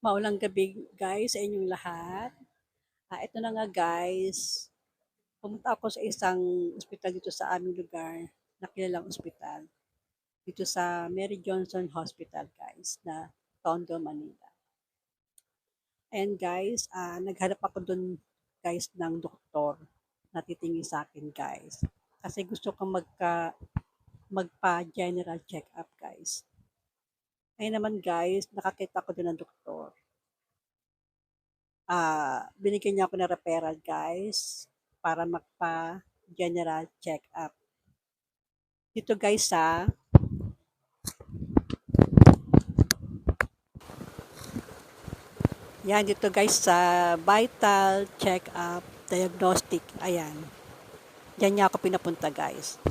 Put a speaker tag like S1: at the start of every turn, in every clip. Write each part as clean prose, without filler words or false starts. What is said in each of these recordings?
S1: Maulang gabi guys sa inyong lahat. Ito na nga guys, pumunta ako sa isang ospital dito sa aming lugar na kilalang ospital. Dito sa Mary Johnson Hospital guys na Tondo, Manila. And guys, naghanap ako dun guys ng doktor na titingin sa akin guys. Kasi gusto kong magpa-general check-up guys. Ayun naman guys, nakakita ko dun ng doktor. Binigyan niya ako ng referral guys para magpa-general check-up. Dito guys yan dito guys sa vital check-up diagnostic. Ayan. Diyan niya ako pinapunta guys.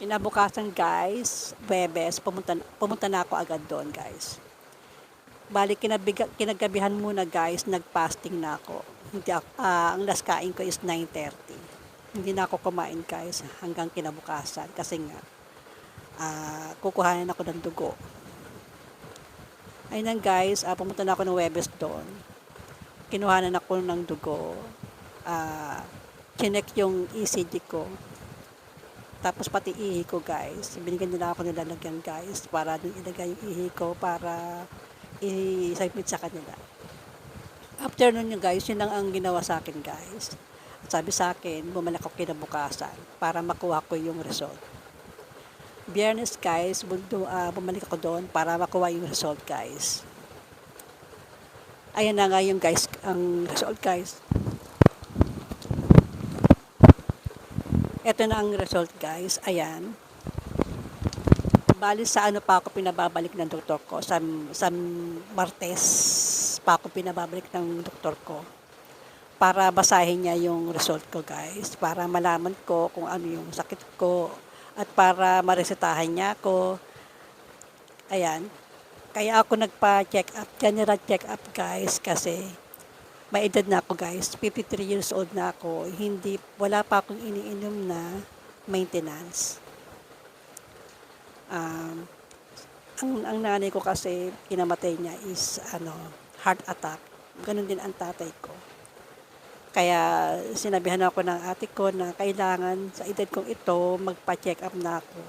S1: Kinabukasan guys, Webes, pumunta na ako agad doon guys. Bali, kinagabihan muna guys, nag-fasting na ako. Hindi ako, ang last kain ko is 9:30. Hindi na ako kumain guys hanggang kinabukasan kasi nga kukuhanin ako ng dugo. Ayun lang guys, pumunta na ako ng Webes doon. Kinuhanan ako ng dugo. Chinek yung ECG ko. Tapos pati ihi ko guys. Binigyan nila ako nilalagyan guys para dun ilagay yung ihi ko para i-submit sa kanila. After nun yung guys, yun lang ang ginawa sa akin guys. At sabi sa akin, bumalik ako kinabukasan para makuha ko yung result. Biyernes guys, bumalik ako doon para makuha yung result guys. Ayan na nga yung guys, ang result guys. Ito na ang result guys, ayan. Bali sa ano pa ako pinababalik ng doktor ko, sa Martes pa ako pinababalik ng doktor ko para basahin niya yung result ko guys, para malaman ko kung ano yung sakit ko at para maresetahan niya ako. Ayan. Kaya ako nagpa-check up, general check up guys kasi may edad na ako guys, 53 years old na ako, wala pa akong iniinom na maintenance. Ang nanay ko kasi kinamatay niya is heart attack. Ganun din ang tatay ko. Kaya sinabihan ako ng ate ko na kailangan sa edad kong ito magpa-check up na ako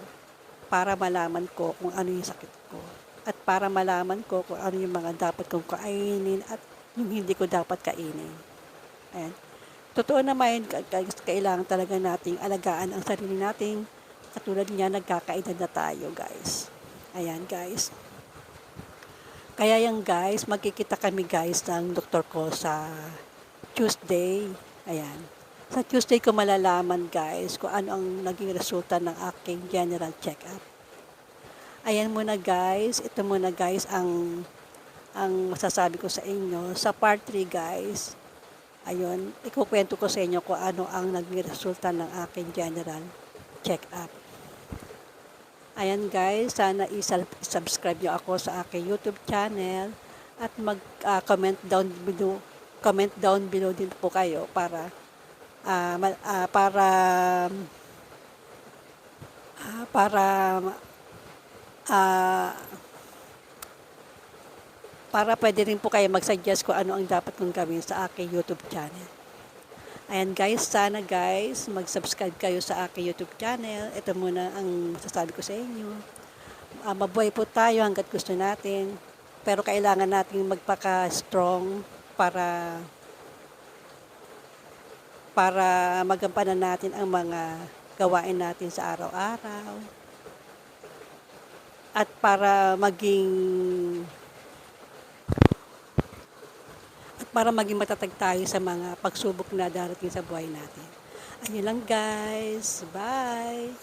S1: para malaman ko kung ano yung sakit ko. At para malaman ko kung ano yung mga dapat kong kainin at yung hindi ko dapat kainin. Ayan. Totoo naman, kailangan talaga nating alagaan ang sarili nating katulad niya, nagkakaedad na tayo guys. Ayan guys. Kaya yan guys, magkikita kami guys ng doktor ko sa Tuesday. Ayan. Sa Tuesday ko malalaman guys kung ano ang naging resulta ng aking general check-up. Ayan muna guys. Ito muna guys ang masasabi ko sa inyo. Sa part 3 guys, ayun, ikukwento ko sa inyo kung ano ang naging resulta ng aking general check-up. Ayan guys, sana i-subscribe nyo ako sa aking YouTube channel at mag-comment down below din po kayo para pwede rin po kayo mag-suggest kung ano ang dapat kong gawin sa aking YouTube channel. Ayan guys, sana guys, mag-subscribe kayo sa aking YouTube channel. Ito muna ang sasabi ko sa inyo. Mabuhay po tayo hanggat gusto natin. Pero kailangan natin magpaka-strong para magampanan natin ang mga gawain natin sa araw-araw. At para maging matatag tayo sa mga pagsubok na darating sa buhay natin. Ayun lang guys. Bye!